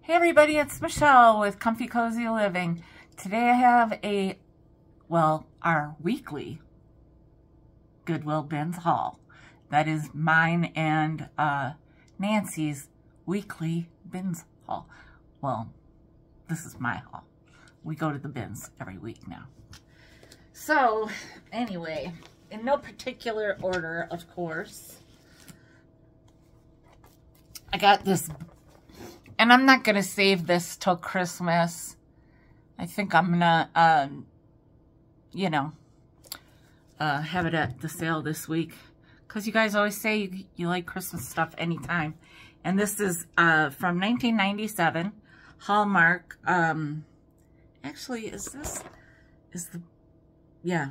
Hey everybody, it's Michelle with Comfy Cozy Living. Today I have our weekly Goodwill bins haul. That is mine and Nancy's weekly bins haul. Well, this is my haul. We go to the bins every week now. So, anyway, in no particular order, of course, I got this. And I'm not going to save this till Christmas. I think I'm going to, have it at the sale this week. Because you guys always say you like Christmas stuff anytime. And this is from 1997. Hallmark. Actually, yeah.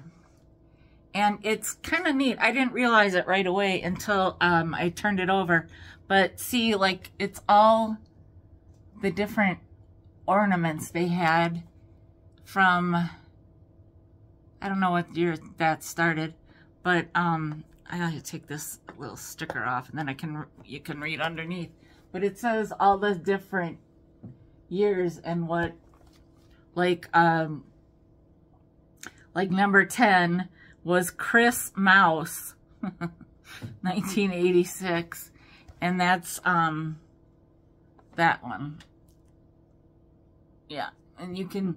And it's kind of neat. I didn't realize it right away until I turned it over. But see, like, it's all the different ornaments they had from, I don't know what year that started, but I gotta take this little sticker off and then you can read underneath. But it says all the different years and what, like number 10 was Chris Mouse, 1986, and that's that one. Yeah, and you can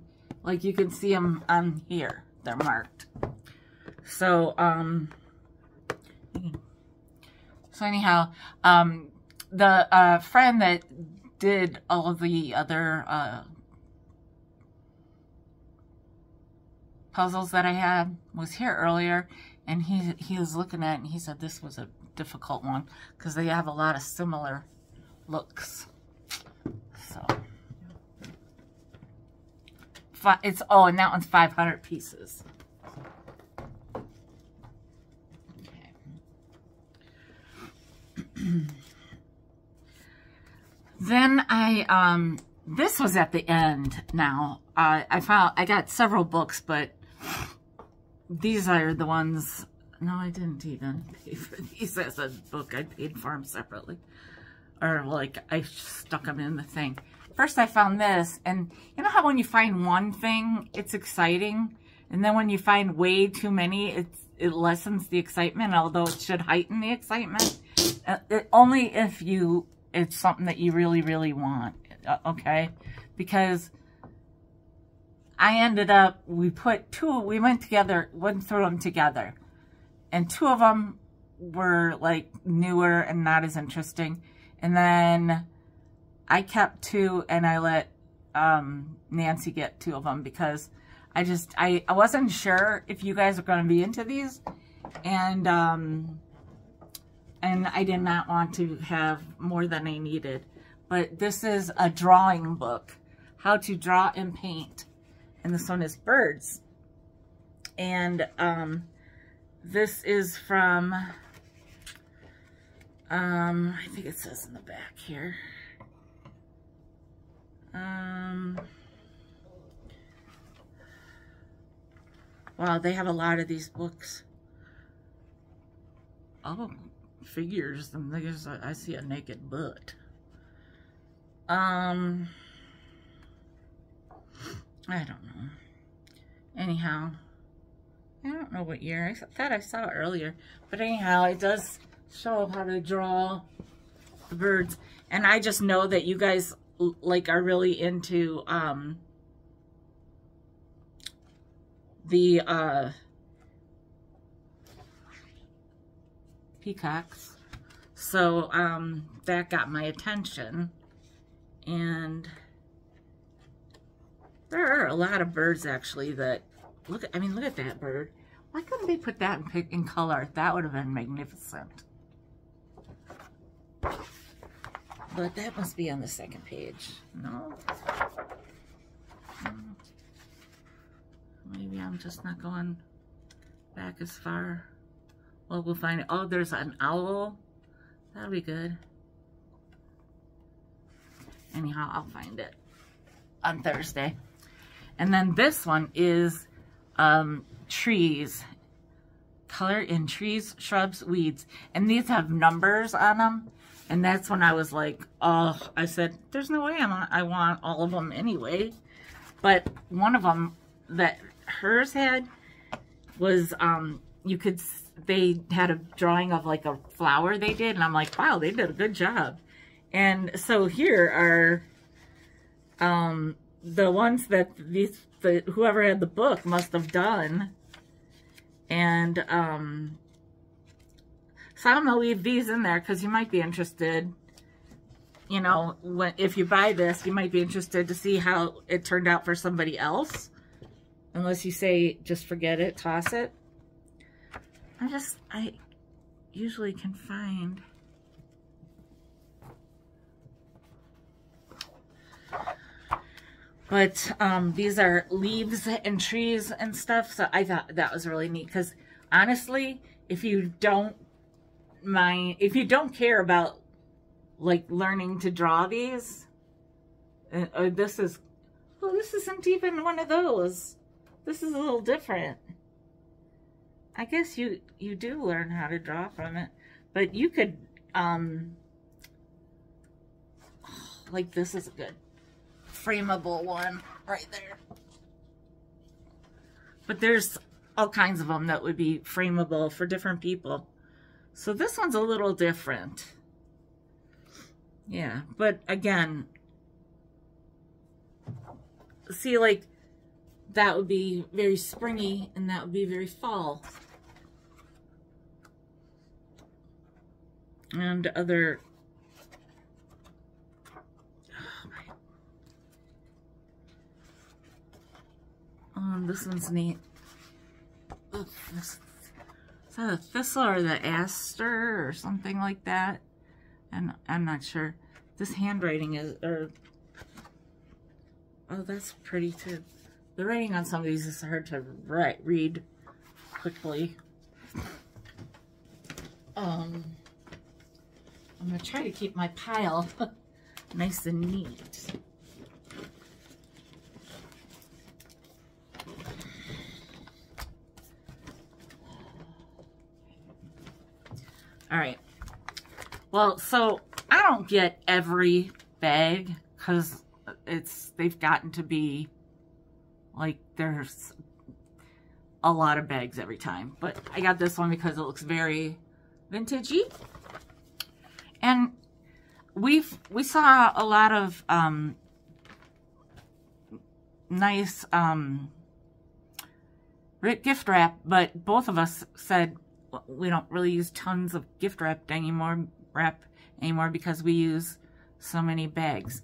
see them on here. They're marked. So, anyhow, the friend that did all of the other puzzles that I had was here earlier, and he was looking at it, and he said this was a difficult one because they have a lot of similar looks. So and that one's 500 pieces. Okay. Then this was at the end now. I got several books, but these are the ones. No, I didn't even pay for these as a book. I paid for them separately. Or like I stuck them in the thing. First I found this, and you know how when you find one thing, it's exciting, and then when you find way too many, it lessens the excitement, although it should heighten the excitement. Only if it's something that you really, really want, okay? Because I ended up, we went through them together, and two of them were like newer and not as interesting. And then I kept two, and I let Nancy get two of them because I wasn't sure if you guys were going to be into these, and I did not want to have more than I needed. But this is a drawing book, how to draw and paint, and this one is birds. And this is from, I think it says in the back here. Wow, they have a lot of these books. Oh, figures. I see a naked butt. I don't know. Anyhow, I don't know what year. I thought I saw it earlier. But anyhow, it does show how to draw the birds. And I just know that you guys are really into the peacocks. So that got my attention. And there are a lot of birds actually that look at that bird. Why couldn't they put that in color? That would have been magnificent. But that must be on the second page. No? Maybe I'm just not going back as far. Well, we'll find it. Oh, there's an owl. That'll be good. Anyhow, I'll find it on Thursday. And then this one is trees. Color in trees, shrubs, weeds. And these have numbers on them. And that's when I was like, oh, I said, there's no way I want all of them anyway. But one of them that hers had was, they had a drawing of like a flower they did. And I'm like, wow, they did a good job. And so here are the ones that whoever had the book must have done. And so I'm gonna leave these in there because you might be interested. You know, if you buy this, you might be interested to see how it turned out for somebody else. Unless you say, just forget it, toss it. I usually can find. But these are leaves and trees and stuff. So I thought that was really neat because honestly, if you don't care about like learning to draw these, this isn't even one of those. This is a little different. I guess you do learn how to draw from it, but you could, like this is a good frameable one right there. But there's all kinds of them that would be frameable for different people. So this one's a little different. Yeah, but again, see, like, that would be very springy, and that would be very fall. And other... this one's neat. Ooh, is that a thistle or the aster or something like that? And I'm not sure. This handwriting is... oh, that's pretty too. The writing on some of these is hard to read quickly. I'm going to try to keep my pile nice and neat. All right. Well, so I don't get every bag because they've gotten to be like there's a lot of bags every time. But I got this one because it looks very vintagey. And we saw a lot of nice gift wrap, but both of us said we don't really use tons of gift wrap anymore because we use so many bags.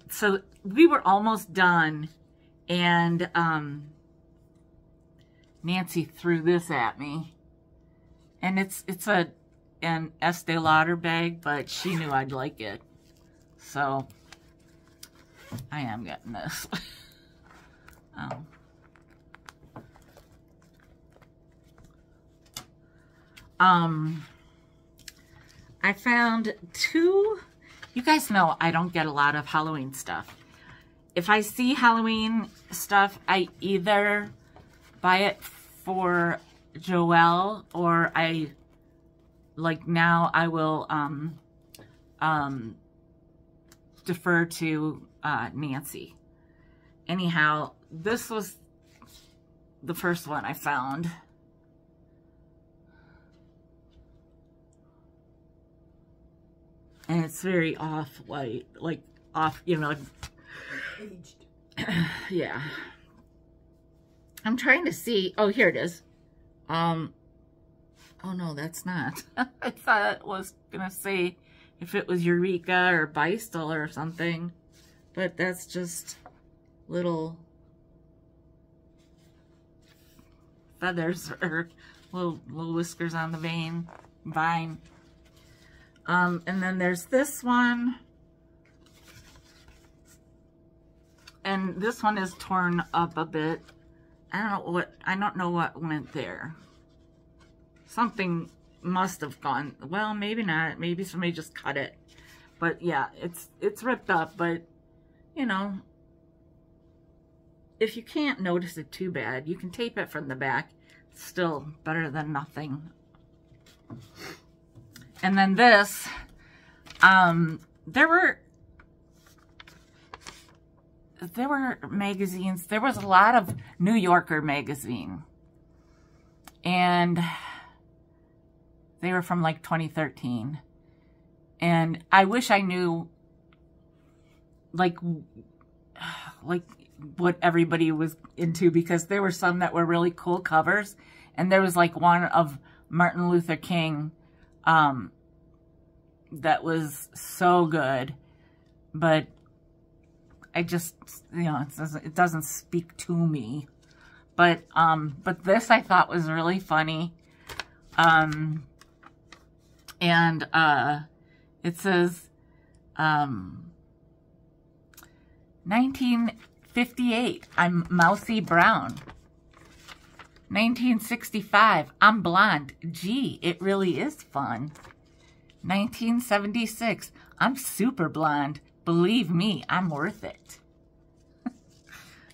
So we were almost done, and Nancy threw this at me, and it's an Estee Lauder bag, but she knew I'd like it, so I am getting this. I found two. You guys know I don't get a lot of Halloween stuff. If I see Halloween stuff, I either buy it for Joelle, or now I will defer to Nancy. Anyhow, this was the first one I found. And it's very off-white, like off, you know. Aged. Yeah. I'm trying to see. Oh, here it is. Oh no, that's not. I thought it was gonna say if it was Eureka or Beistel or something, but that's just little feathers or little whiskers on the vine. And then there's this one, and this one is torn up a bit. I don't know what went there. Something must have gone. Well, maybe not. Maybe somebody just cut it. But yeah, it's ripped up. But you know, if you can't notice it too bad, you can tape it from the back. still better than nothing. And then this, there were magazines. There was a lot of New Yorker magazine. And they were from like 2013. And I wish I knew like what everybody was into, because there were some that were really cool covers. And there was like one of Martin Luther King that was so good. But I just, you know, it doesn't speak to me. But this I thought was really funny. It says, 1958, I'm Mousy Brown. 1965, I'm blonde. Gee, it really is fun. 1976, I'm super blonde. Believe me, I'm worth it.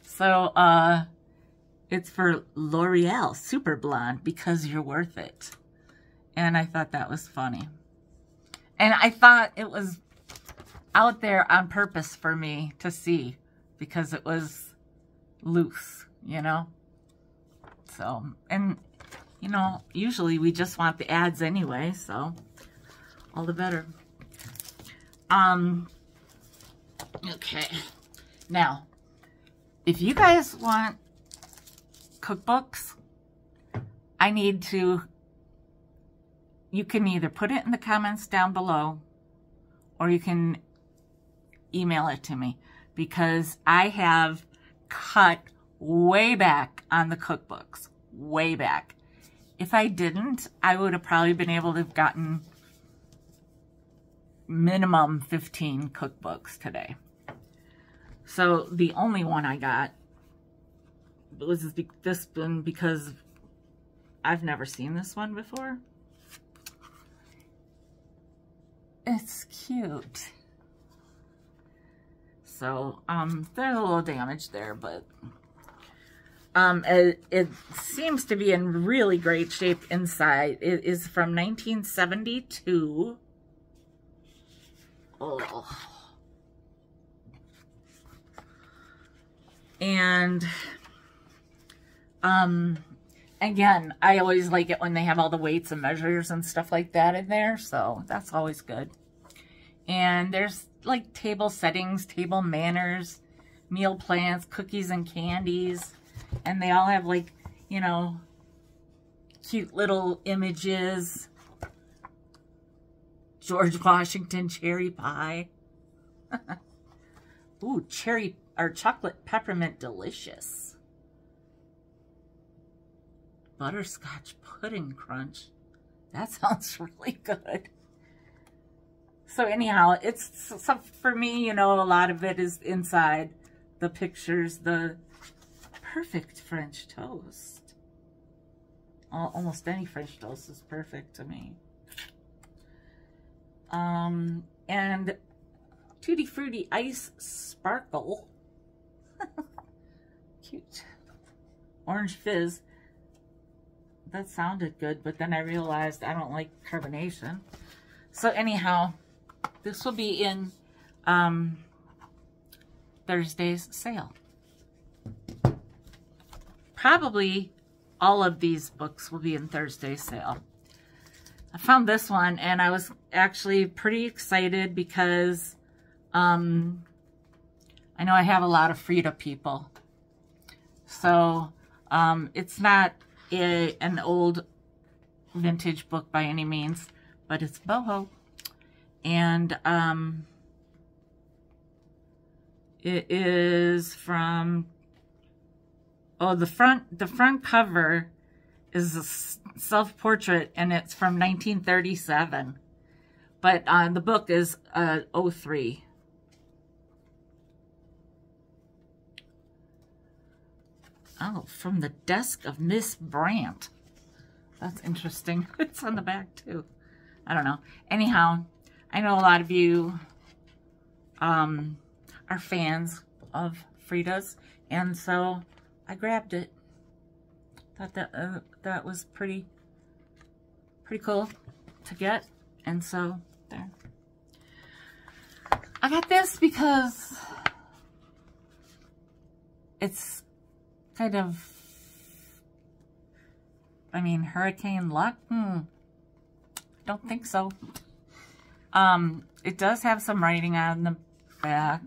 So, it's for L'Oreal, super blonde, because you're worth it. And I thought that was funny. And I thought it was out there on purpose for me to see, because it was loose, you know? So, and, you know, usually we just want the ads anyway, so all the better. Okay. Now, if you guys want cookbooks, I need to, you can either put it in the comments down below, or you can email it to me, because I have cut way back on the cookbooks, way back. If I didn't, I would have probably been able to have gotten minimum 15 cookbooks today. So the only one I got was this one, because I've never seen this one before. It's cute. So, there's a little damage there, but it seems to be in really great shape inside. It is from 1972. Oh. And, again, I always like it when they have all the weights and measures and stuff like that in there, so that's always good. And there's like table settings, table manners, meal plans, cookies and candies, and they all have like, you know, cute little images. George Washington cherry pie. Ooh, cherry or chocolate peppermint delicious. Butterscotch pudding crunch. That sounds really good. So anyhow, it's for me, you know, a lot of it is inside the pictures. The perfect French toast. Almost any French toast is perfect to me. And Tutti Frutti Ice Sparkle. Cute. Orange Fizz. That sounded good, but then I realized I don't like carbonation. So anyhow, this will be in Thursday's sale. Probably all of these books will be in Thursday's sale. I found this one and I was actually pretty excited because I know I have a lot of Frida people. So it's not an old vintage book by any means, but it's boho. And it is from, oh, the front cover is a self-portrait, and it's from 1937. But the book is 03. Oh, from the desk of Miss Brandt. That's interesting. It's on the back, too. I don't know. Anyhow, I know a lot of you are fans of Frida's, and so I grabbed it. Thought that that was pretty cool to get, and so there. I got this because it's kind of, I mean, hurricane luck? Don't think so. It does have some writing on the back,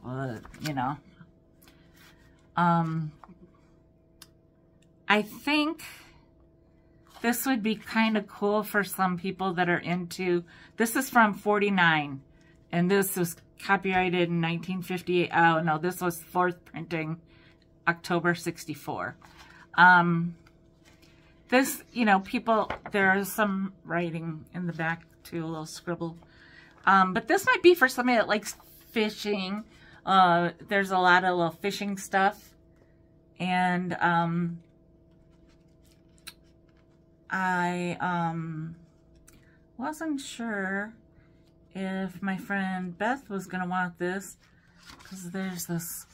but, you know. I think this would be kind of cool for some people that are into, this is from 49, and this was copyrighted in 1958. Oh, no, this was fourth printing, October 64. This, you know, people, there is some writing in the back too, a little scribble. But this might be for somebody that likes fishing. There's a lot of little fishing stuff. And I wasn't sure if my friend Beth was going to want this, because there's this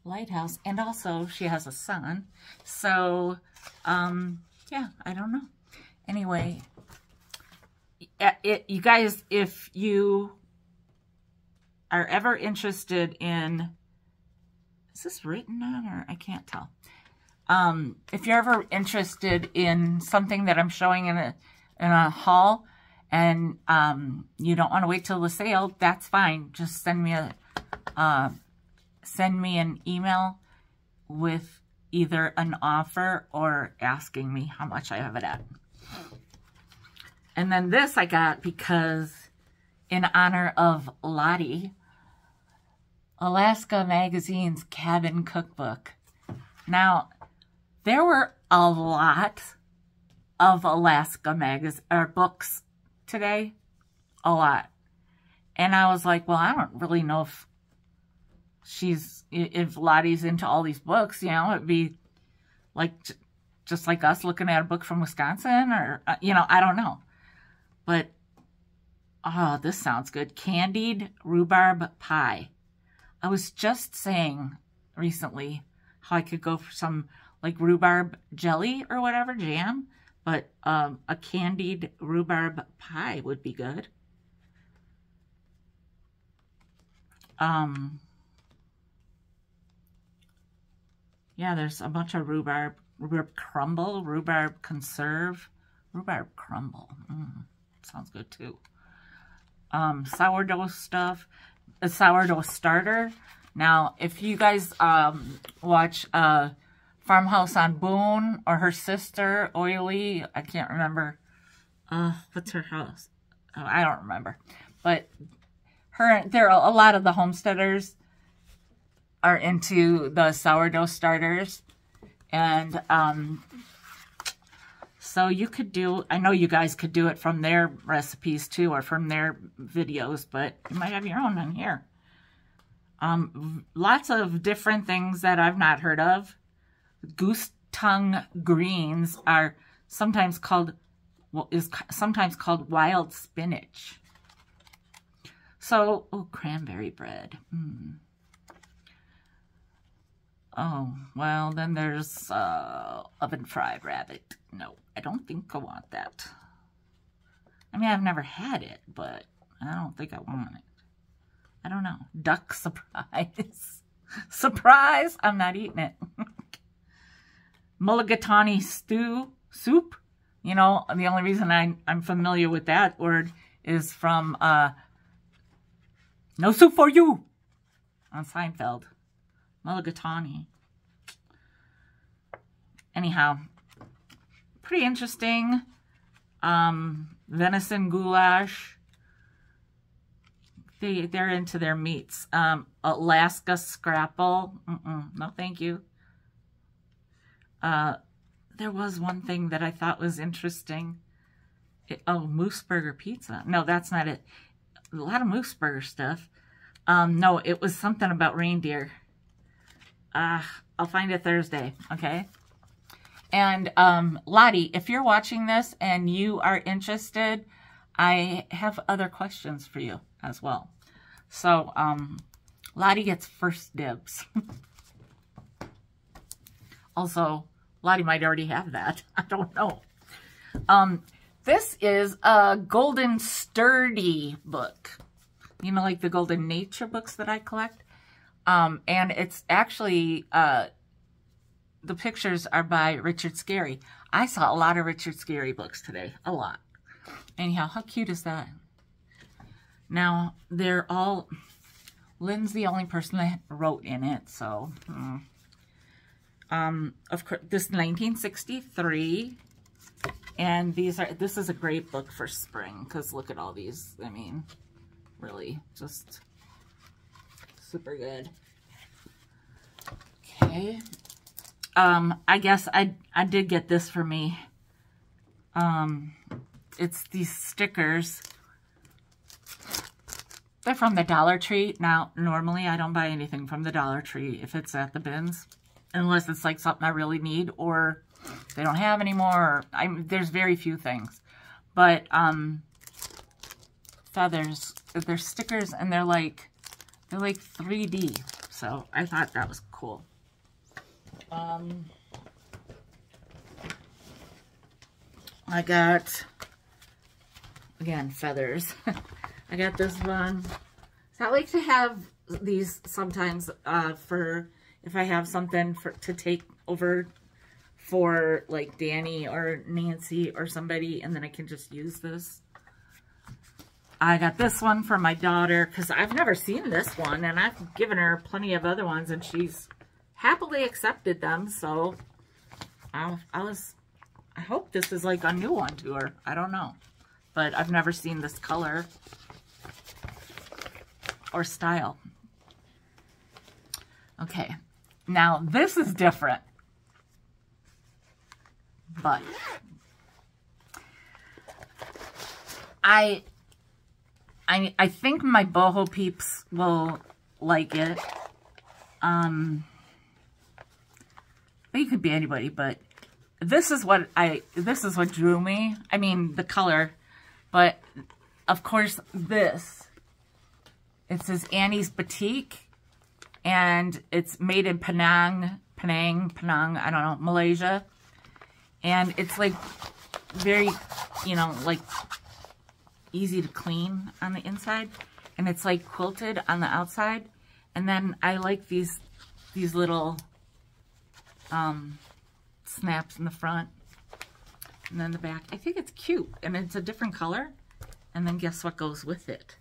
lighthouse, and also she has a son. So, yeah, I don't know. Anyway, you guys, if you are ever interested in, is this written on, or I can't tell. If you're ever interested in something that I'm showing in a haul, and you don't want to wait till the sale, that's fine. Just send me an email with either an offer or asking me how much I have it at. And then this I got because in honor of Lottie, Alaska Magazine's Cabin Cookbook. Now, there were a lot of Alaska books today. A lot. And I was like, well, I don't really know if Lottie's into all these books, you know, it'd be like, just like us looking at a book from Wisconsin, or, you know, I don't know. But, oh, this sounds good. Candied rhubarb pie. I was just saying recently how I could go for some, like, rhubarb jelly or whatever, jam. But a candied rhubarb pie would be good. Yeah, there's a bunch of rhubarb crumble, rhubarb conserve, rhubarb crumble. Sounds good too. Sourdough stuff, a sourdough starter. Now, if you guys watch Farmhouse on Boone, or her sister, Oily, I can't remember. What's her house? Oh, I don't remember. But there are a lot of the homesteaders are into the sourdough starters. And so you could do, I know you guys could do it from their recipes too, or from their videos, but you might have your own on here. Lots of different things that I've not heard of. Goose tongue greens are sometimes called wild spinach. So, oh, cranberry bread. Oh, well, then there's oven fried rabbit. No, I don't think I want that. I mean, I've never had it, but I don't think I want it. I don't know. Duck surprise. Surprise! I'm not eating it. Mulligatawny soup. You know, the only reason I'm familiar with that word is from No Soup for You on Seinfeld. Mulligatawny. Anyhow, pretty interesting. Venison goulash. They're into their meats. Alaska scrapple. No, thank you. There was one thing that I thought was interesting. Moose burger pizza. No, that's not it. A lot of moose burger stuff. No, it was something about reindeer. I'll find it Thursday, okay? And Lottie, if you're watching this and you are interested, I have other questions for you as well. So, Lottie gets first dibs. Also, A lot of you might already have that. I don't know. This is a Golden Sturdy book. You know, like the Golden Nature books that I collect. And it's actually, the pictures are by Richard Scarry. I saw a lot of Richard Scarry books today. A lot. Anyhow, how cute is that? Now, they're all... Lynn's the only person that wrote in it, so... of course, this is 1963. And this is a great book for spring, because look at all these. I mean, really, just super good. Okay. I guess I did get this for me. It's these stickers. They're from the Dollar Tree. Now, normally I don't buy anything from the Dollar Tree if it's at the bins, unless it's like something I really need or they don't have anymore. There's very few things. But feathers, they're stickers and they're like 3D. So I thought that was cool. I got, again, feathers. I got this one. So I like to have these sometimes for if I have something to take over for like Danny or Nancy or somebody, and then I can just use this. I got this one for my daughter because I've never seen this one, and I've given her plenty of other ones, and she's happily accepted them. So I hope this is like a new one to her. I don't know, but I've never seen this color or style. Okay, now this is different, but I think my boho peeps will like it. It could be anybody, but this is what drew me. I mean, the color, but of course this. It says Annie's Boutique, and it's made in Penang, I don't know, Malaysia. And it's like very, you know, like easy to clean on the inside. And it's like quilted on the outside. And then I like these little snaps in the front. And then the back. I think it's cute. And it's a different color. And then guess what goes with it?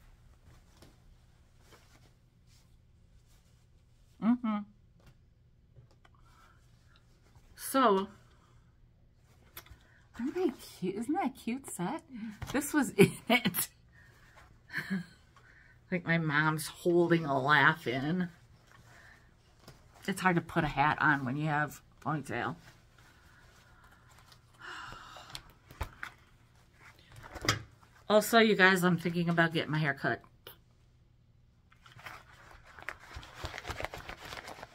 So, aren't they cute? Isn't that a cute set? This was it. Like my mom's holding a laugh in. It's hard to put a hat on when you have a ponytail. Also, you guys, I'm thinking about getting my hair cut.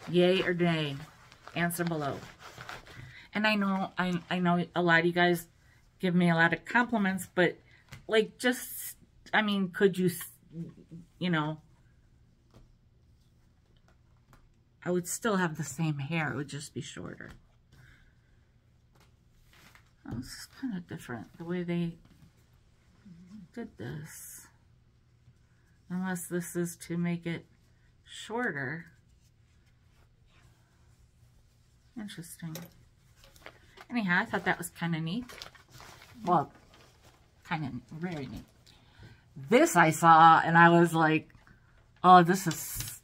Yay or nay? Answer below. And I know a lot of you guys give me a lot of compliments, but like just, I mean, could you, you know, I would still have the same hair. It would just be shorter. Oh, this is kind of different, the way they did this. Unless this is to make it shorter. Interesting. Anyhow, I thought that was kind of neat. Well, kind of very neat. This I saw and I was like, oh, this is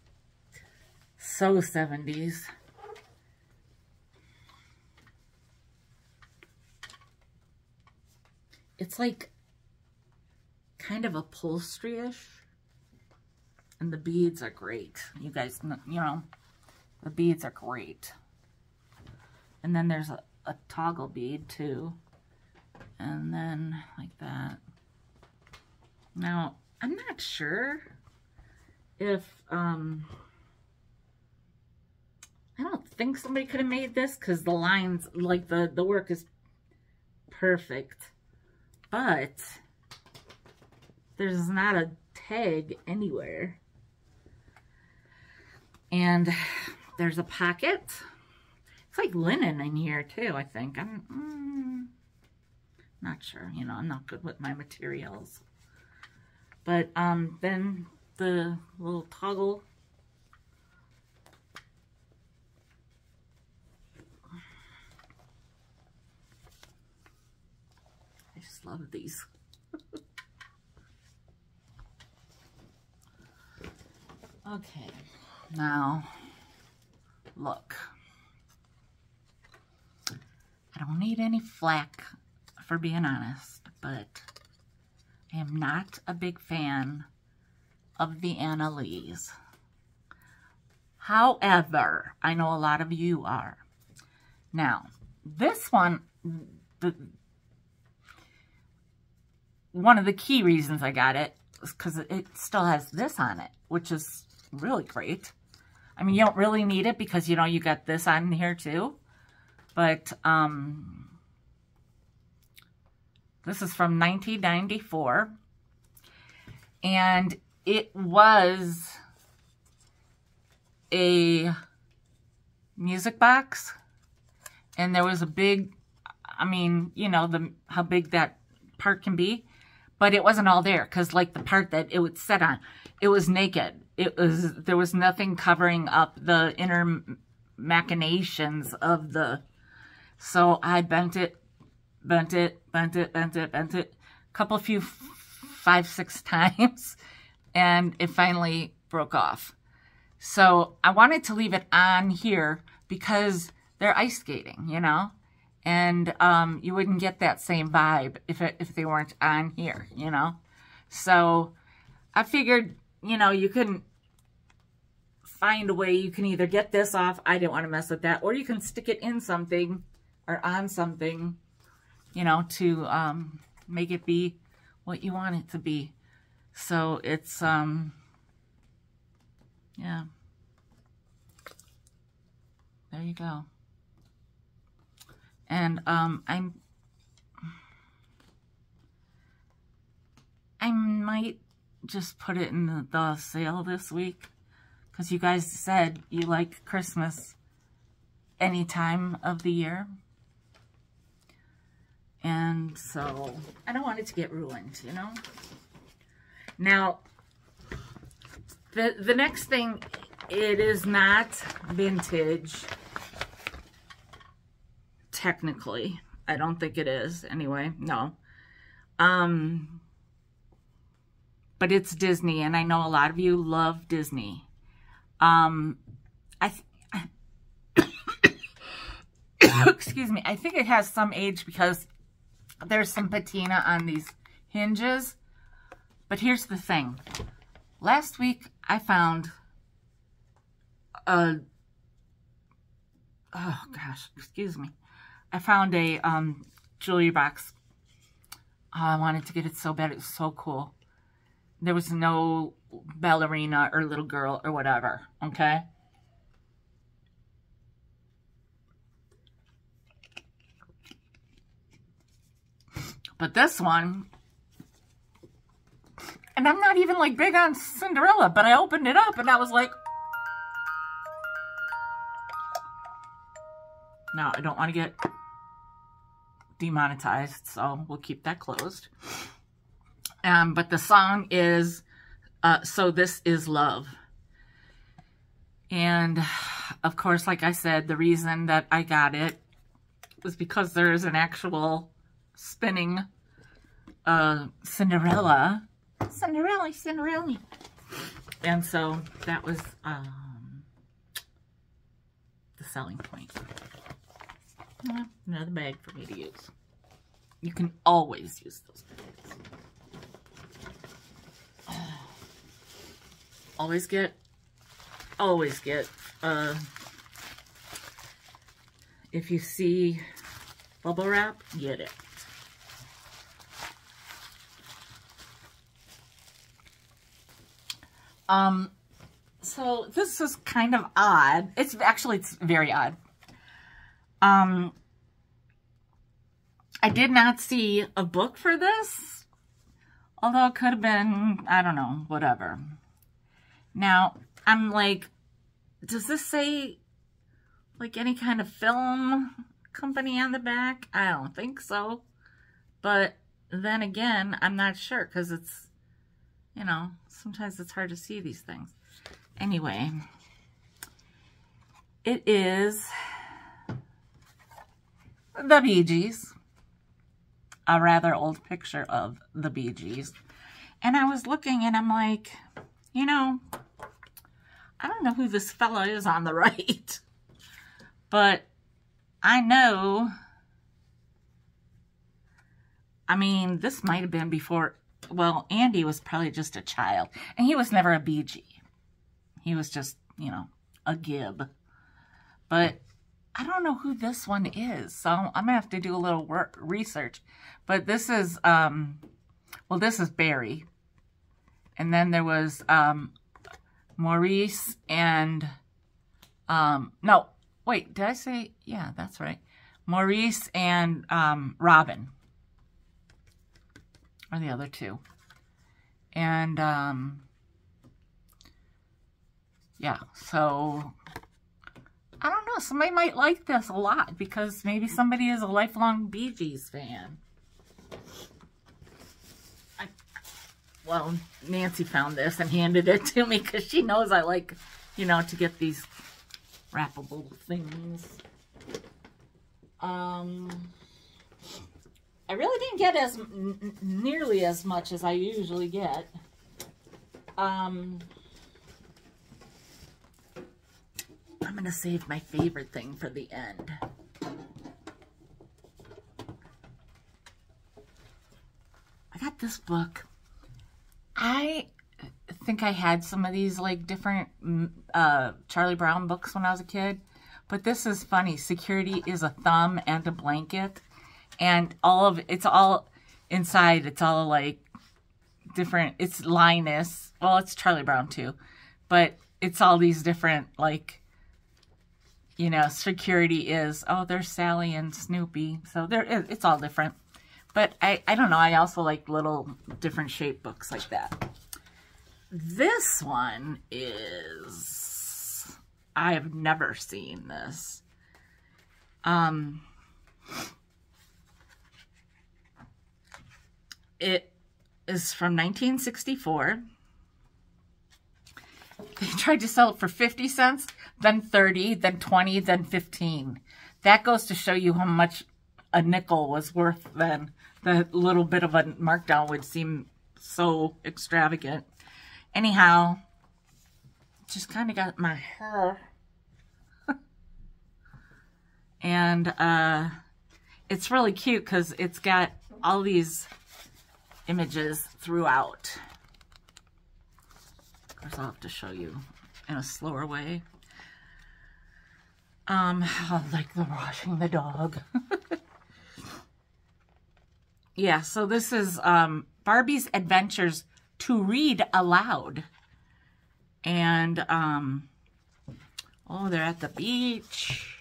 so 70s. It's like kind of upholstery-ish. And the beads are great. You guys, you know, the beads are great. And then there's a toggle bead too. And then like that. Now, I'm not sure if, I don't think somebody could have made this because the lines, like the work is perfect. But there's not a tag anywhere. And there's a pocket. It's like linen in here too, I think. I'm not sure. You know, I'm not good with my materials. But then the little toggle. I just love these. Okay, now look. I don't need any flack for being honest, but I am not a big fan of the Annalise. However, I know a lot of you are. Now, this one, one of the key reasons I got it is because it still has this on it, which is really great. I mean, you don't really need it because, you know, you got this on here too. But this is from 1994. And it was a music box. And there was a big, I mean, you know, how big that part can be. But it wasn't all there because, like, the part that it would set on, it was naked. There was nothing covering up the inner machinations of the. So I bent it, a couple few 5-6 times, and it finally broke off. So I wanted to leave it on here because they're ice skating, you know, and you wouldn't get that same vibe if they weren't on here, you know. So I figured, you know, you couldn't find a way you can either get this off. I didn't want to mess with that, or you can stick it in something or on something, you know, to make it be what you want it to be. So it's yeah, there you go. And I might just put it in the sale this week because you guys said you like Christmas any time of the year. And so I don't want it to get ruined, you know. Now, the next thing, it is not vintage, technically. I don't think it is, anyway, no. But it's Disney, and I know a lot of you love Disney. Excuse me, I think it has some age because there's some patina on these hinges. But here's the thing. Last week, I found a, oh gosh, excuse me. I found a jewelry box. Oh, I wanted to get it so bad. It was so cool. There was no ballerina or little girl or whatever, okay? But this one, and I'm not even like big on Cinderella, but I opened it up and I was like, no, I don't want to get demonetized, so we'll keep that closed. But the song is, So This Is Love. And of course, like I said, the reason that I got it was because there is an actual spinning Cinderella. And so that was the selling point. Another bag for me to use. You can always use those bags. Always get, if you see bubble wrap, get it. So this is kind of odd. It's very odd. I did not see a book for this, although it could have been, I don't know, whatever. Now, I'm like, does this say like any kind of film company on the back? I don't think so. But then again, I'm not sure because it's, you know, sometimes it's hard to see these things. Anyway, it is the Bee Gees. A rather old picture of the Bee Gees. And I was looking and I'm like, you know, I don't know who this fella is on the right. But I know, I mean, this might have been before, well, Andy was probably just a child. And he was never a Bee Gee. He was just, you know, a Gib. But I don't know who this one is. So I'm going to have to do a little research. But this is, well, this is Barry. And then there was Maurice and, no, wait, did I say, yeah, that's right. Maurice and Robin are the other two. And, yeah, so I don't know. Somebody might like this a lot because maybe somebody is a lifelong Bee Gees fan. Well, Nancy found this and handed it to me because she knows I like, you know, to get these wrappable things. I really didn't get as nearly as much as I usually get. I'm going to save my favorite thing for the end. I got this book. I think I had some of these like different Charlie Brown books when I was a kid. But this is funny. Security is a thumb and a blanket. And it's all inside. It's all like different. It's Linus. Well, it's Charlie Brown too. But it's all these different like, you know, security is, oh, there's Sally and Snoopy. So it's all different. But I don't know. I also like little different shape books like that. This one is, I have never seen this. It is from 1964. They tried to sell it for 50 cents, then 30, then 20, then 15. That goes to show you how much a nickel was worth then. The little bit of a markdown would seem so extravagant. Anyhow, just kind of got my hair. And it's really cute because it's got all these images throughout. Of course, I'll have to show you in a slower way. Like the washing the dog. Yeah, so this is Barbie's Adventures to Read Aloud. And, oh, they're at the beach.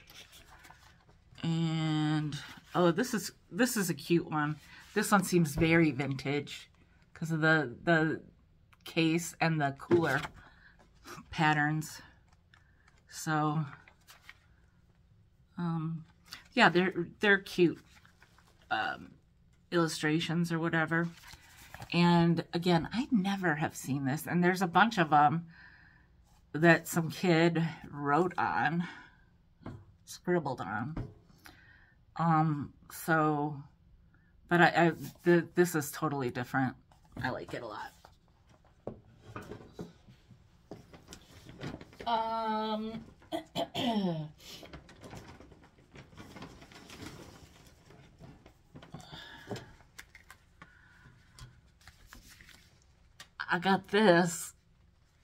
And, oh, this is a cute one. This one seems very vintage because of the case and the cooler patterns. So, yeah, they're cute illustrations or whatever. And again, I never have seen this. And there's a bunch of them that some kid wrote on, scribbled on. So, but this is totally different. I like it a lot. I got this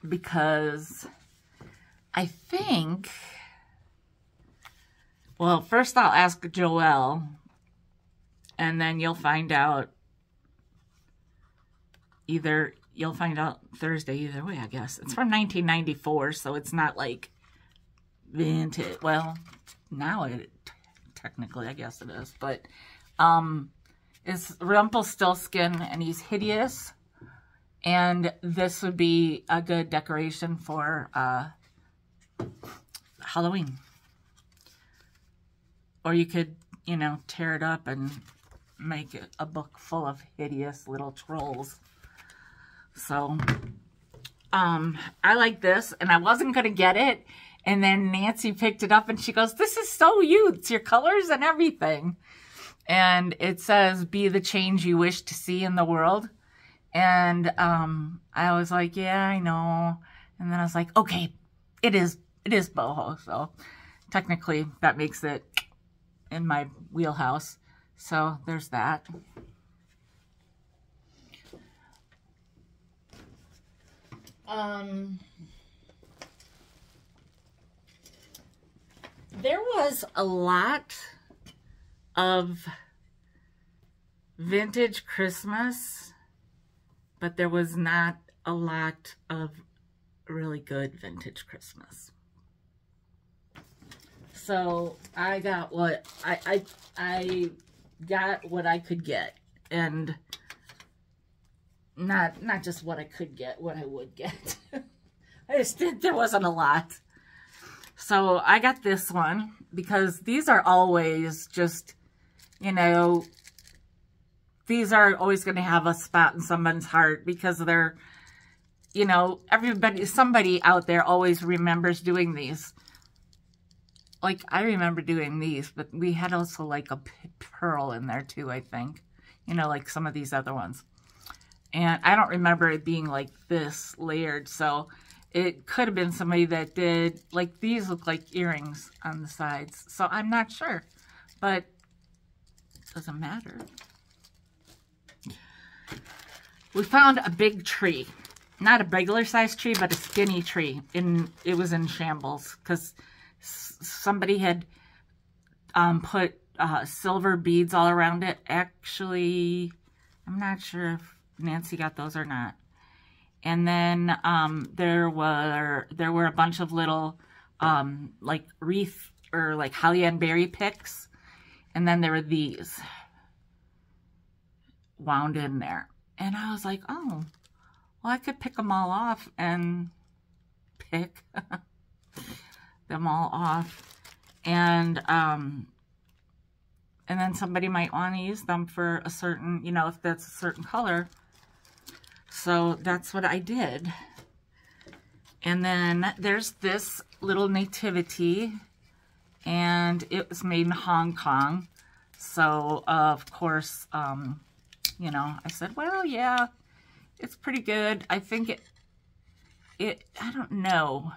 because I think, well, first I'll ask Joelle, and then you'll find out you'll find out Thursday either way, I guess. It's from 1994, so it's not like vintage. Well, now it technically, I guess it is, but it's Rumpelstiltskin, and he's hideous. And this would be a good decoration for Halloween. or you could, you know, tear it up and make it a book full of hideous little trolls. So, I like this, and I wasn't going to get it. And then Nancy picked it up and she goes, this is so you. It's your colors and everything. And it says, be the change you wish to see in the world. And I was like, yeah, I know. And then I was like, okay, it is boho. So technically that makes it in my wheelhouse. So there's that. There was a lot of vintage Christmas, but there was not a lot of really good vintage Christmas. So I got what I got what I could get, and not just what I could get, what I would get. I just did, there wasn't a lot. So I got this one because these are always just, you know, these are always going to have a spot in someone's heart because they're, you know, somebody out there always remembers doing these. Like, I remember doing these, but we had also like a pearl in there too, I think. You know, like some of these other ones. And I don't remember it being like this layered, so it could have been somebody that did, like these look like earrings on the sides. So I'm not sure, but it doesn't matter. We found a big tree. Not a regular size tree, but a skinny tree. It was in shambles because somebody had put silver beads all around it. Actually, I'm not sure if Nancy got those or not. And then there were a bunch of little like wreath or like holly and berry picks, and then there were these wound in there. And I was like, oh, well, I could pick them all off and pick them all off, and then somebody might want to use them for a certain, you know, if that's a certain color. So that's what I did. And then there's this little nativity, and it was made in Hong Kong. So of course, you know, I said, well, yeah, it's pretty good. I think I don't know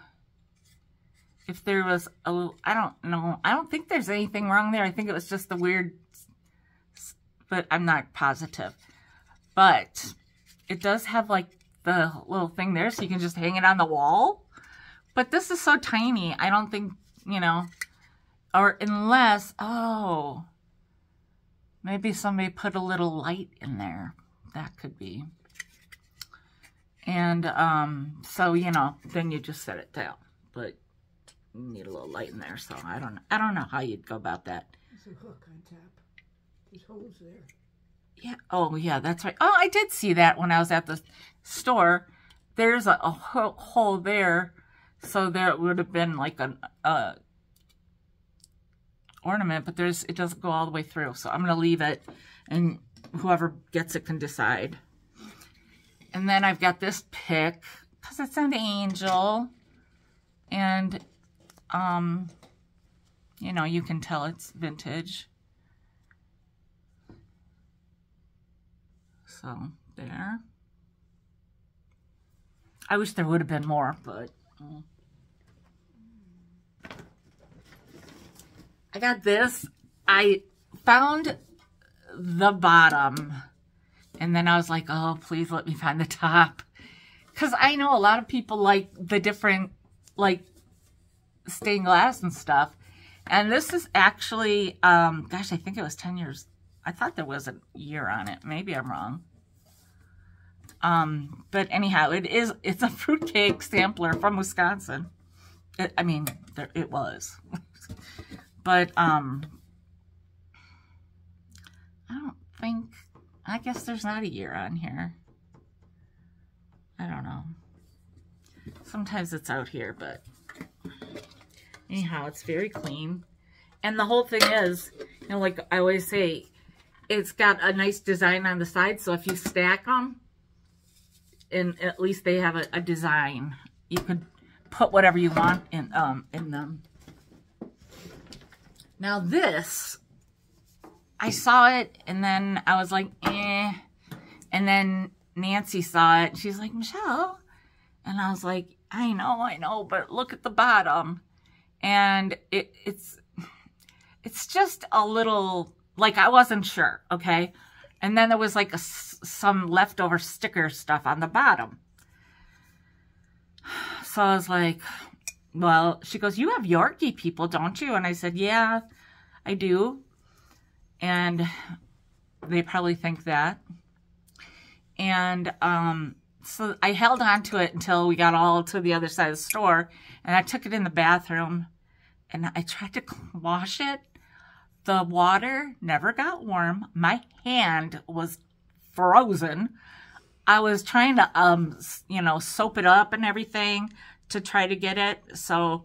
if there was I don't know. I don't think there's anything wrong there. I think it was just the weird, but I'm not positive. But it does have like the little thing there, so you can just hang it on the wall. But this is so tiny. I don't think, you know, or unless, oh, maybe somebody put a little light in there. That could be. And so, you know, then you just set it down. But you need a little light in there, so I don't know how you'd go about that. There's a hook on top. There's holes there. Yeah. Oh, yeah, that's right. Oh, I did see that when I was at the store. There's a hole there, so there would have been like an ornament, but it doesn't go all the way through. So I'm going to leave it, and whoever gets it can decide. And then I've got this pick because it's an angel, and you know, you can tell it's vintage. So there. I wish there would have been more, but I got this. I found the bottom, and then I was like, oh, please let me find the top. Because I know a lot of people like the different, like, stained glass and stuff. And this is actually, gosh, I think it was 10 years. I thought there was a year on it. Maybe I'm wrong. But anyhow, it's a fruitcake sampler from Wisconsin. It was. But, I don't think, I guess there's not a year on here. I don't know. Sometimes it's out here, but anyhow, it's very clean. And the whole thing is, you know, like I always say, it's got a nice design on the side. So if you stack them, and at least they have a design, you could put whatever you want in them. Now this, I saw it and then I was like, eh. And then Nancy saw it. She's like, Michelle. And I was like, I know, but look at the bottom. And it's just a little, like, I wasn't sure, okay? And then there was like some leftover sticker stuff on the bottom. So I was like, well, she goes, you have Yorkie people, don't you? And I said, yeah, I do. And they probably think that. And so I held on to it until we got all to the other side of the store. And I took it in the bathroom. And I tried to wash it. The water never got warm. My hand was frozen. I was trying to, you know, soap it up and everything to try to get it. So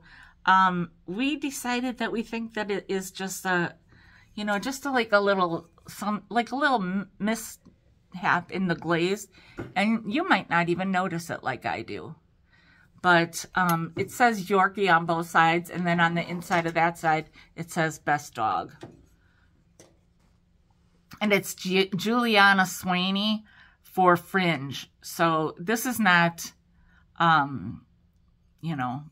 we decided that we think that it is just a, you know, just like a little mishap in the glaze. And you might not even notice it like I do. But it says Yorkie on both sides, and then on the inside of that side, it says Best Dog. And it's Juliana Swaney for Fringe. So this is not, you know,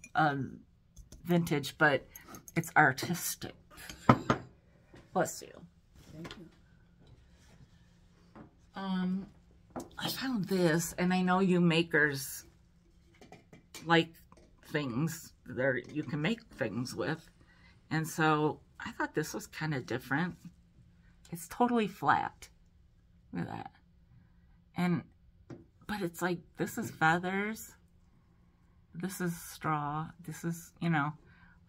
vintage, but it's artistic. Bless you. Thank you. I found this, and I know you makers like things that you can make things with, and so I thought this was kind of different. It's totally flat. Look at that. But it's like, this is feathers, this is straw, this is, you know,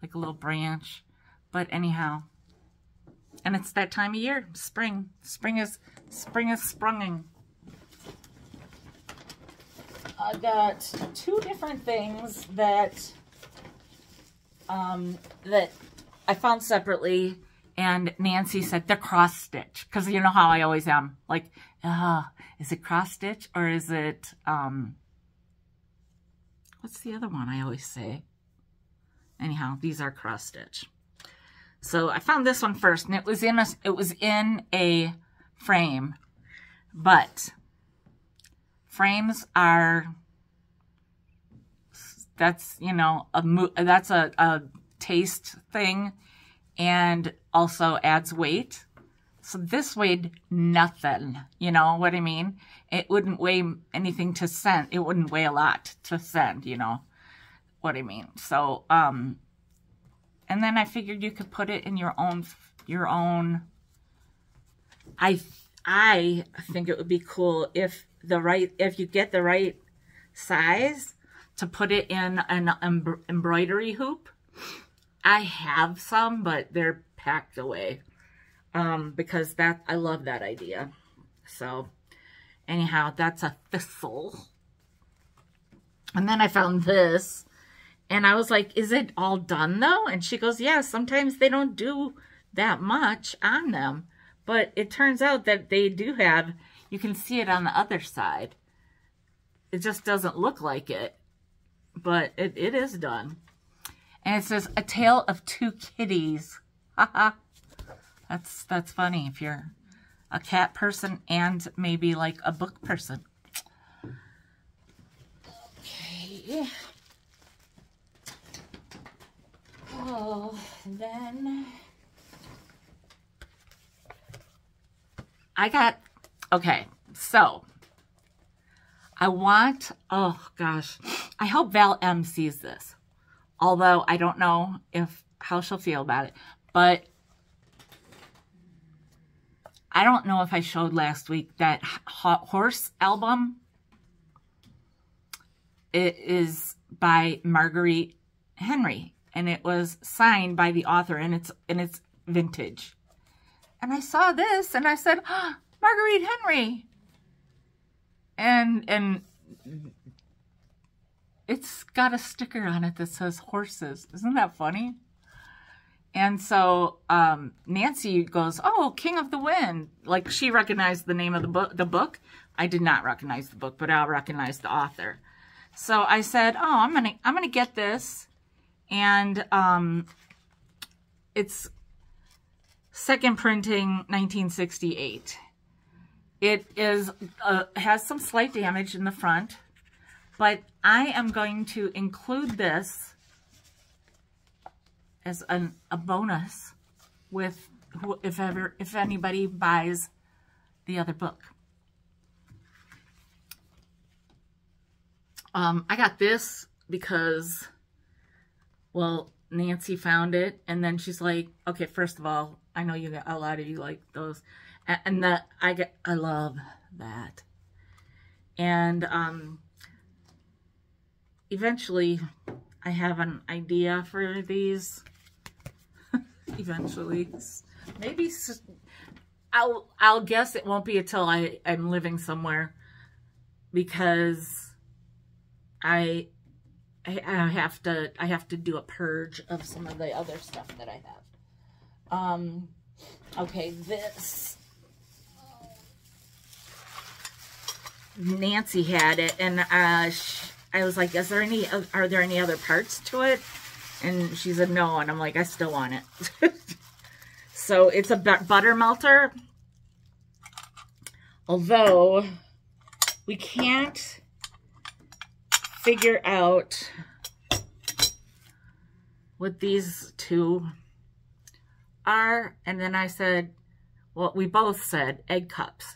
like a little branch. But anyhow, and it's that time of year, spring is sprunging. I got two different things that that I found separately, and Nancy said they're cross stitch, because you know how I always am, like, is it cross stitch or is it what's the other one I always say? Anyhow, these are cross stitch. So I found this one first, and it was in a frame, but frames are, that's, you know, that's a taste thing, and also adds weight. So this weighed nothing, you know what I mean? It wouldn't weigh anything to send. It wouldn't weigh a lot to send, you know what I mean? So, and then I figured you could put it in your own, I think it would be cool if you get the right size to put it in an embroidery hoop. I have some, but they're packed away. Because I love that idea. So anyhow, that's a thistle. And then I found this, and I was like, is it all done though? And she goes, yeah, sometimes they don't do that much on them, but it turns out that they do have, you can see it on the other side. It just doesn't look like it, but it is done. And it says, A Tale of Two Kitties. Haha. That's funny if you're a cat person and maybe like a book person. Okay. Oh, then I got, okay, so I want, oh gosh, I hope Val M sees this. Although I don't know how she'll feel about it, but I don't know if I showed last week that horse album. It is by Marguerite Henry, and it was signed by the author, and it's vintage. And I saw this, and I said, oh, Marguerite Henry, and it's got a sticker on it that says horses. Isn't that funny? And so Nancy goes, oh, King of the Wind. Like, she recognized the name of the book. I did not recognize the book, but I recognized the author. So I said, oh, I'm gonna get this. And it's second printing, 1968. It is has some slight damage in the front, but I am going to include this as a bonus with if anybody buys the other book. I got this because, well, Nancy found it, and then she's like, okay, first of all, I know you got a lot of you like those, and that I love that. And eventually I have an idea for these. Eventually, maybe I'll guess it won't be until I'm living somewhere, because I have to do a purge of some of the other stuff that I have. Okay, this Nancy had it, and I was like, are there any other parts to it? And she said no, and I'm like, I still want it. So it's a butter melter, although we can't figure out what these two are. And then I said, well, we both said egg cups,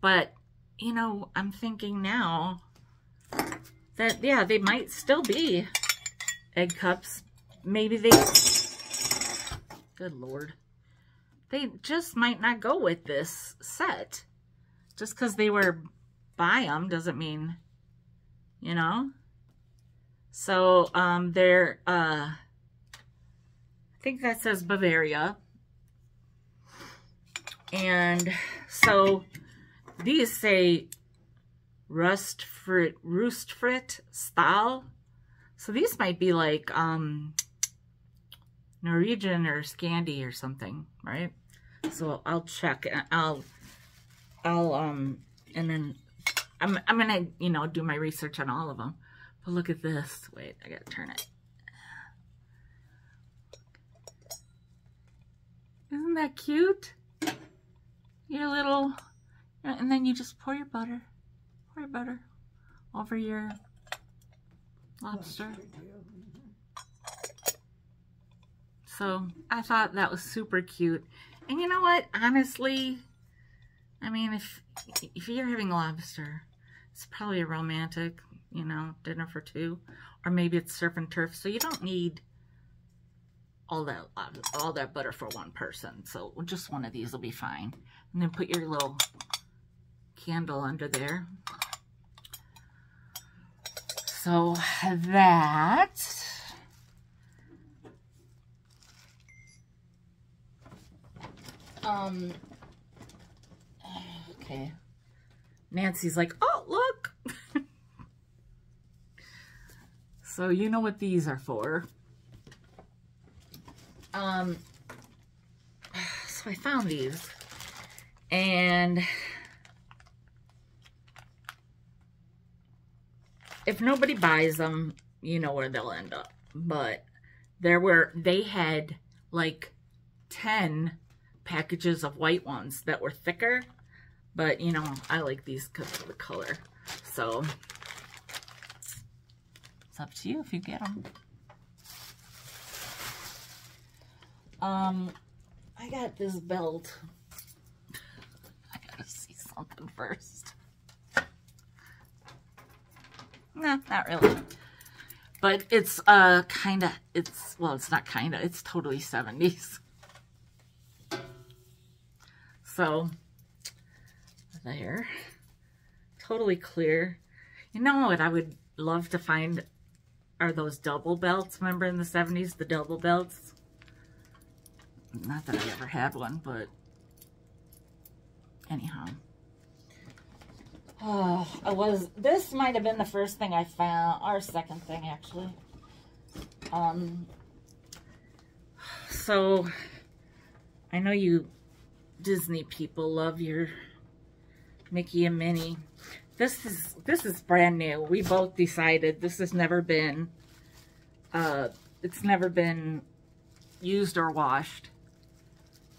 but you know, I'm thinking now that, yeah, they might still be egg cups. Maybe they, good Lord, they just might not go with this set. Just because they were buy them doesn't mean, you know. So they're I think that says Bavaria, and so these say Roost Frit style. So these might be like Norwegian or Scandi or something, right? So I'll check, and I'll and then I'm gonna, you know, do my research on all of them. But look at this. Wait, I gotta turn it. Isn't that cute? Your little, and then you just pour your butter over your lobster. So I thought that was super cute. And you know what? Honestly, I mean, if you're having lobster, it's probably a romantic, you know, dinner for two, or maybe it's surf and turf. So you don't need all that butter for one person. So just one of these will be fine. And then put your little candle under there. So that. Okay. Nancy's like, oh, look. So you know what these are for. So I found these, and if nobody buys them, you know where they'll end up. But they had like 10 packages of white ones that were thicker, but you know, I like these because of the color. So it's up to you if you get them. I got this belt. I gotta see something first. Nah, not really. But it's kinda, well, it's not kinda, it's totally 70s. So there, totally clear. You know what I would love to find are those double belts. Remember in the 70s, the double belts? Not that I ever had one, but anyhow. Oh, this might have been the first thing I found, or second thing actually. So I know you Disney people love your Mickey and Minnie. This is brand new. We both decided this has never been it's never been used or washed.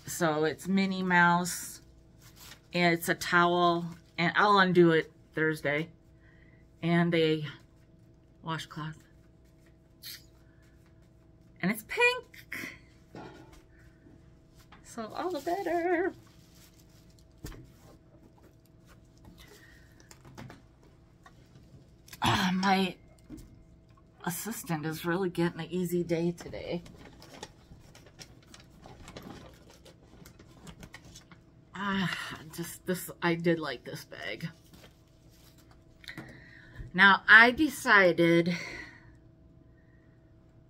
So it's Minnie Mouse, and it's a towel, and I'll undo it Thursday, and a washcloth. And it's pink. So all the better. My assistant is really getting an easy day today. I did like this bag. Now, I decided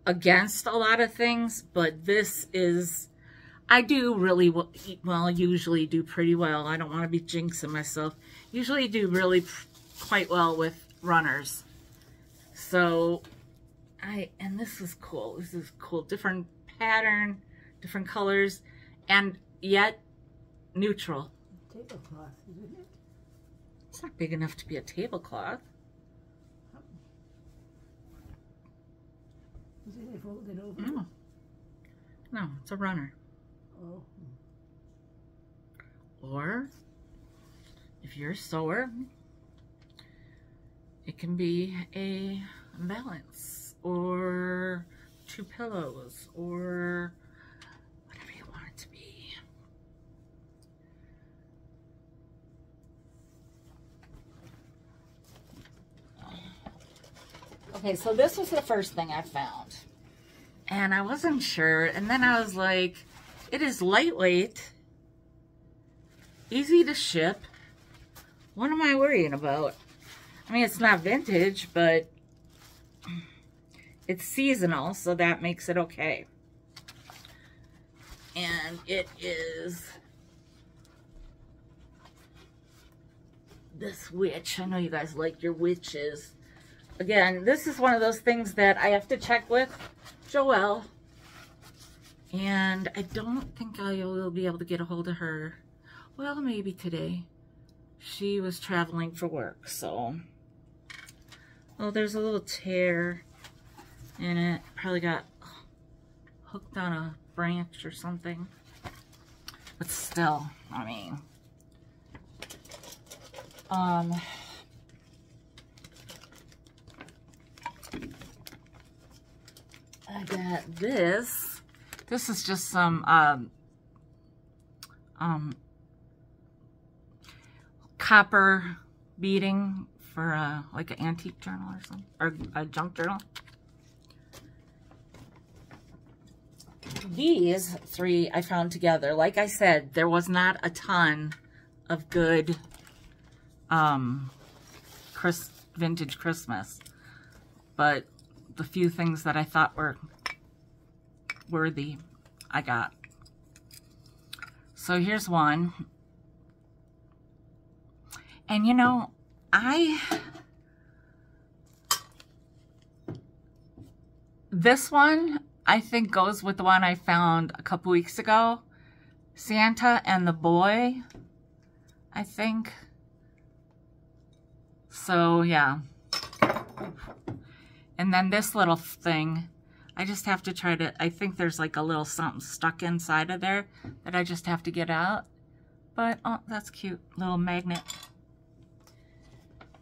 against a lot of things, but this is, I do really well, usually do pretty well. I don't want to be jinxing myself. Usually do really quite well with runners. So, and this is cool. This is cool. Different pattern, different colors, and yet neutral. Tablecloth, isn't it? It's not big enough to be a tablecloth. Isn't it folded over? No. No, it's a runner. Oh. Or, if you're a sewer, it can be a valance, or 2 pillows, or whatever you want it to be. Okay, so this was the first thing I found. And I wasn't sure, and then I was like, it is lightweight, easy to ship. What am I worrying about? I mean, it's not vintage, but it's seasonal, so that makes it okay. And it is this witch. I know you guys like your witches. Again, this is one of those things that I have to check with Joelle. And I don't think I will be able to get a hold of her. Well, maybe today. She was traveling for work, so. Oh, there's a little tear in it. Probably got hooked on a branch or something. But still, I mean. I got this. This is just some copper beading for like an antique journal or something, or a junk journal. These 3 I found together. Like I said, there was not a ton of good vintage Christmas, but the few things that I thought were worthy, I got. So here's one. And you know, this one, I think, goes with the one I found a couple weeks ago. Santa and the Boy, I think. So, yeah. And then this little thing, I just have to try to, I think there's like a little something stuck inside of there that I just have to get out. But, oh, that's cute. Little magnet.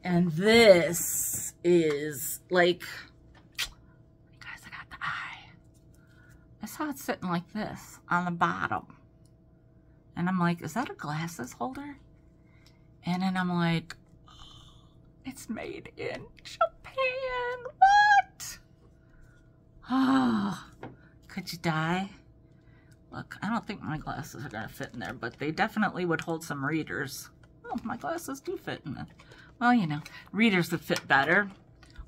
And this is like, you guys, I got the eye. I saw it sitting like this on the bottom. And I'm like, is that a glasses holder? And then I'm like, it's made in Japan. What? Oh, could you die? Look, I don't think my glasses are going to fit in there, but they definitely would hold some readers. Oh, my glasses do fit in it. Well, you know, readers would fit better.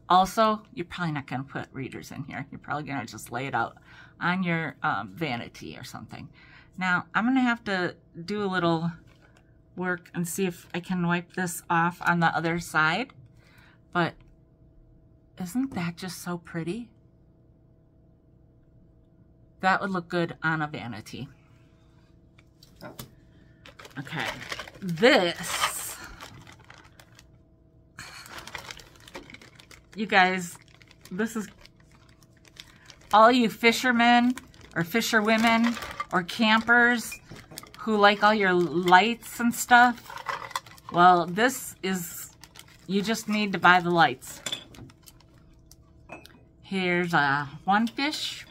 Also, you're probably not going to put readers in here. You're probably going to just lay it out on your vanity or something. Now, I'm going to have to do a little work and see if I can wipe this off on the other side. But isn't that just so pretty? That would look good on a vanity. Okay, this, you guys, this is all you fishermen or fisherwomen or campers who like all your lights and stuff. Well, this is, you just need to buy the lights. Here's one fish.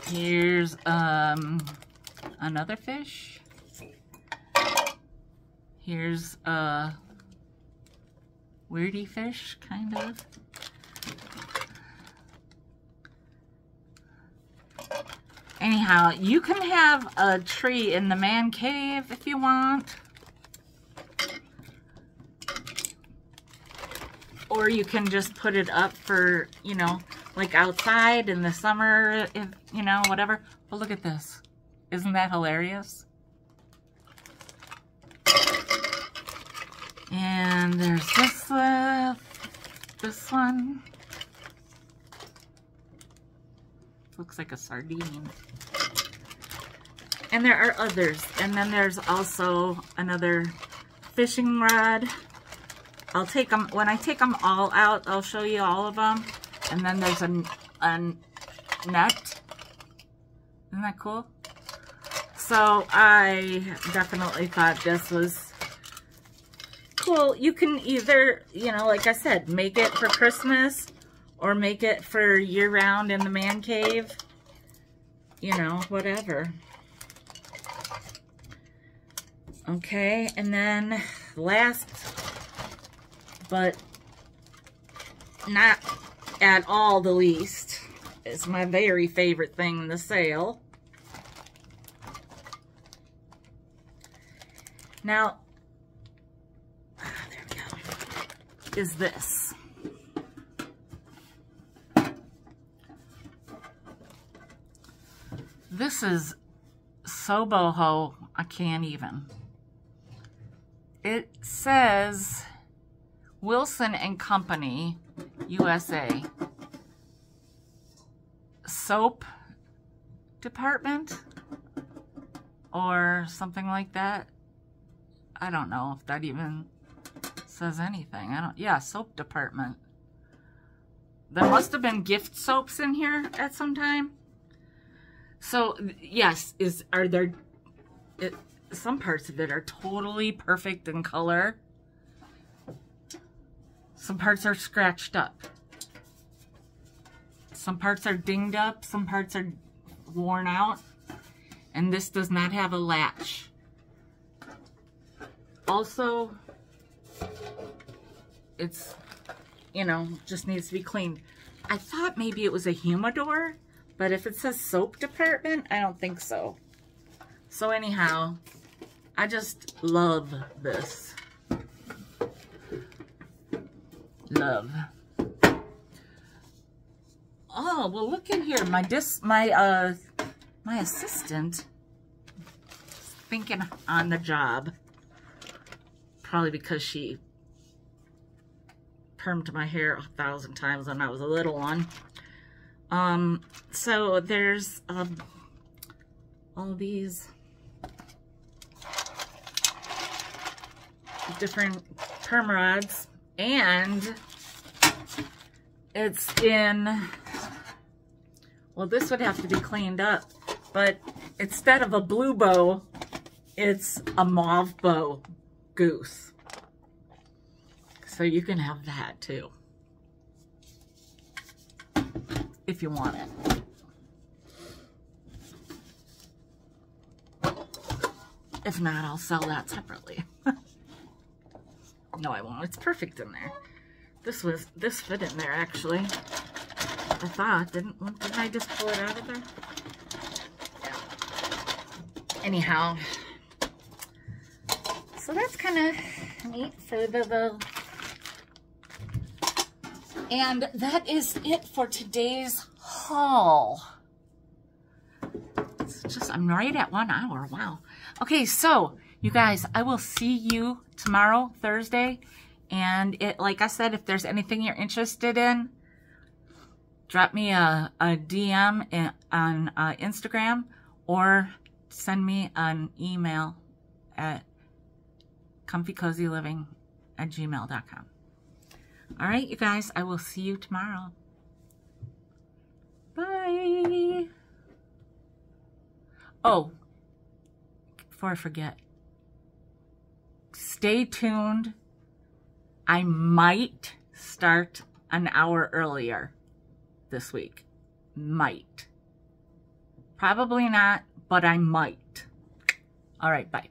Here's another fish. Here's a weirdy fish, kind of. Anyhow, you can have a tree in the man cave if you want. Or you can just put it up for, you know, like outside in the summer, if, you know, whatever. But look at this. Isn't that hilarious? And there's this one. Looks like a sardine. And there are others. And then there's also another fishing rod. I'll take them, when I take them all out, I'll show you all of them. And then there's a net. Isn't that cool? So I definitely thought this was cool. You can either, you know, like I said, make it for Christmas or make it for year-round in the man cave. You know, whatever. Okay, and then last but not at all the least is my very favorite thing in the sale. Now, there we go, is this. This is so boho, I can't even. It says Wilson and Company, USA, soap department or something like that. I don't know if that even says anything. Yeah, soap department. There must have been gift soaps in here at some time. So yes, some parts of it are totally perfect in color. Some parts are scratched up. Some parts are dinged up. Some parts are worn out. And this does not have a latch. Also, it's, you know, just needs to be cleaned. I thought maybe it was a humidor, but if it says soap department, I don't think so. So anyhow, I just love this. Love. Oh, well, look in here. My assistant is thinking on the job. Probably because she permed my hair 1,000 times when I was a little one. So there's all these different perm rods, and it's in, well, this would have to be cleaned up, but instead of a blue bow, it's a mauve bow goose. So you can have that too, if you want it. If not, I'll sell that separately. No, I won't. It's perfect in there. This fit in there, actually. I thought. Didn't I just pull it out of there? Yeah. Anyhow. So that's kind of neat for the... And that is it for today's haul. It's just, I'm right at 1 hour. Wow. Okay, so... You guys, I will see you tomorrow, Thursday, and like I said, if there's anything you're interested in, drop me a DM on Instagram or send me an email at comfycozyliving@gmail.com. All right, you guys, I will see you tomorrow. Bye. Oh, before I forget, stay tuned. I might start an hour earlier this week. Might. Probably not, but I might. All right, bye.